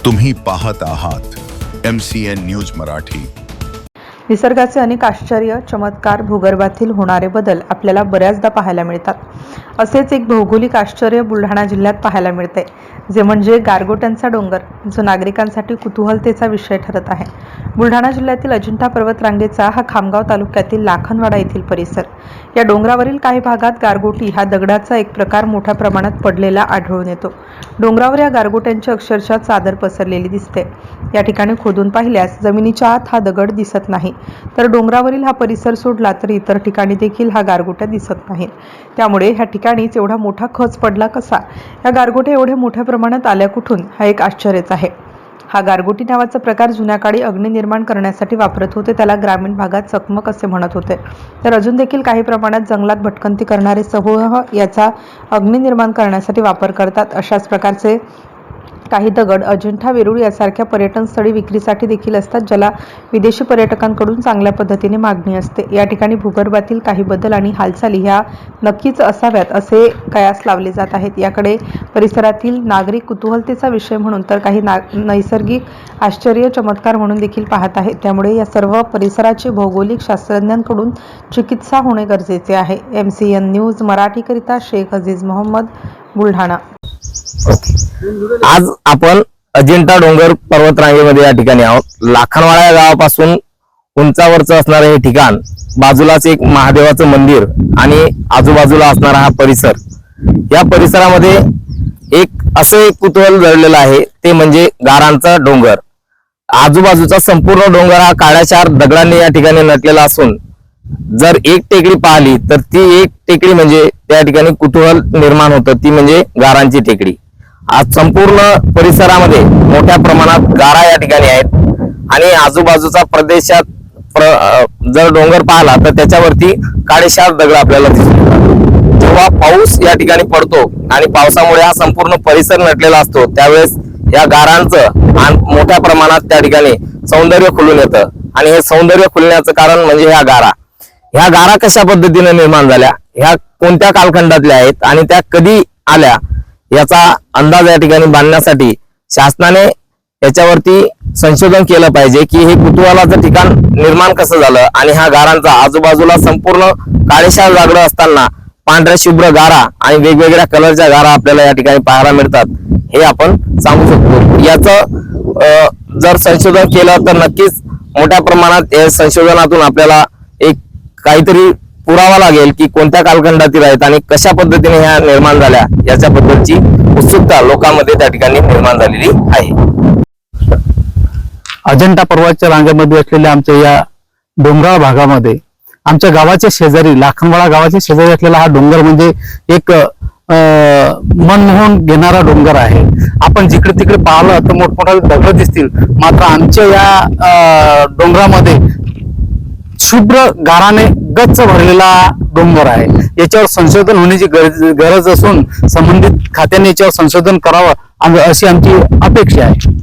तुम्ही पाहत आहात MCN न्यूज मराठी। निसर्गाचे अनेक आश्चर्य चमत्कार भूगर्भातील होणारे बदल आपल्याला बऱ्याचदा पाहायला मिळतात। असेच एक भौगोलिक आश्चर्य बुलढाणा जिल्ह्यात पाहायला मिळते, जे म्हणजे गारगोट्यांचा डोंगर, जो नागरिकांसाठी कुतूहलतेचा विषय ठरत आहे। बुलढाणा जिल्ह्यातील अजिंठा पर्वतरांगेचा हा खामगाव तालुक्यातील लाखनवाडा येथील परिसर, या डोंगरावरील काही भागात गारगोटी हा दगडाचा एक प्रकार मोठ्या प्रमाणात पडलेला आढळून येतो। डोंगरावर या गारगोट्यांची अक्षरशः चादर पसरलेली दिसते। या ठिकाणी खोदून पाहिल्यास जमिनीच्या आत हा दगड दिसत नाही, तर डोंगरावरील हा परिसर सोडला तर इतर ठिकाणी देखील हा गारगोट्या दिसत नाहीत। त्यामुळे ह्या ठिकाणीच एवढा मोठा खच पडला कसा, या गारगोट्या एवढ्या मोठ्या प्रमाणात आल्या कुठून, हा एक आश्चर्यच आहे। हा गारगोटी नावाचा प्रकार जुन्या काळी अग्नी निर्माण करण्यासाठी वापरत होते, त्याला ग्रामीण भागात चकमक असे म्हणत होते। तर अजून देखील काही प्रमाणात जंगलात भटकंती करणारे समूह याचा अग्नी निर्माण करण्यासाठी वापर करतात। अशाच प्रकारचे काही दगड अजिंठा, वेरूळ यासारख्या पर्यटन स्थळी विक्रीसाठी देखील असतात, ज्याला विदेशी पर्यटकांकडून चांगल्या पद्धतीने मागणी असते। या ठिकाणी भूगर्भातील काही बदल आणि हालचाली ह्या नक्कीच असाव्यात असे कयास लावले जात आहेत। याकडे परिसरातील नागरिक कुतूहलतेचा विषय म्हणून तर काही नैसर्गिक आश्चर्य चमत्कार म्हणून देखील पाहत आहेत। त्यामुळे या सर्व परिसराची भौगोलिक शास्त्रज्ञांकडून चिकित्सा होणे गरजेचे आहे। MCN न्यूज मराठीकरिता शेख अजीज मोहम्मद, बुलढाणा। आज आपण अजिंठा डोंगर पर्वतरांगेमध्ये या ठिकाणी आहोत। लाखनवाडा या गावापासून उंचावरचं असणारं हे ठिकाण, बाजूलाच एक महादेवाचं मंदिर आणि आजूबाजूला असणारा हा परिसर, या परिसरामध्ये एक असं एक कुतूहल जडलेलं आहे, ते म्हणजे गारांचा डोंगर। आजूबाजूचा संपूर्ण डोंगर हा काळ्याशार दगडांनी या ठिकाणी नटलेला असून जर एक टेकडी पाहिली तर ती एक टेकडी म्हणजे त्या ठिकाणी कुतूहल निर्माण होतं, ती म्हणजे गारांची टेकडी। आज संपूर्ण परिसरामध्ये मोठ्या प्रमाणात गारा या ठिकाणी आहेत आणि आजूबाजूचा प्रदेशात जर डोंगर पाहिला तर त्याच्यावरती काळेशार दगड आपल्याला दिसतात। जेव्हा पाऊस या ठिकाणी पडतो आणि पावसामुळे हा संपूर्ण परिसर नटलेला असतो, त्यावेळेस या गारांचं मोठ्या प्रमाणात त्या ठिकाणी सौंदर्य खुलून येतं आणि हे सौंदर्य खुलण्याचं कारण म्हणजे ह्या गारा। ह्या गारा कशा पद्धतीने निर्माण झाल्या, ह्या कोणत्या कालखंडातल्या आहेत आणि त्या कधी आल्या, याचा अंदाज या ठिकाणी बांधण्यासाठी शासनाने याच्यावरती संशोधन केलं पाहिजे की हे कुतूहलाचं ठिकाण निर्माण कसं झालं आणि ह्या गारांचा आजूबाजूला संपूर्ण काळेशार दगड असताना पांढऱ्या शुभ्र गारा आणि वेगवेगळ्या कलरच्या गारा आपल्याला या ठिकाणी पाहायला मिळतात, हे आपण सांगू शकतो। याचं जर संशोधन केलं तर नक्कीच मोठ्या प्रमाणात या संशोधनातून आपल्याला एक काहीतरी पुरावा लागेल की कोणत्या कालखंडातील आहेत आणि कशा पद्धतीने ह्या निर्माण झाल्या, याच्याबद्दलची उत्सुकता लोकांमध्ये त्या ठिकाणी निर्माण झालेली आहे। अजिंठा पर्वतच्या रांगेमध्ये असलेल्या आमच्या या डोंगराळ भागामध्ये आमच्या गावाच्या शेजारी, लाखनवाडा गावाच्या शेजारी असलेला हा डोंगर म्हणजे एक मन मोहून घेणारा डोंगर आहे। आपण जिकडे तिकडे पाहिलं तर मोठमोठे दगड दिसतील, मात्र आमच्या या डोंगरामध्ये शुभ्र गाराने गच्च भरलेला डोंगर आहे। याच्यावर संशोधन होण्याची गरज असून संबंधित खात्याने याच्यावर संशोधन करावं अशी आमची अपेक्षा आहे।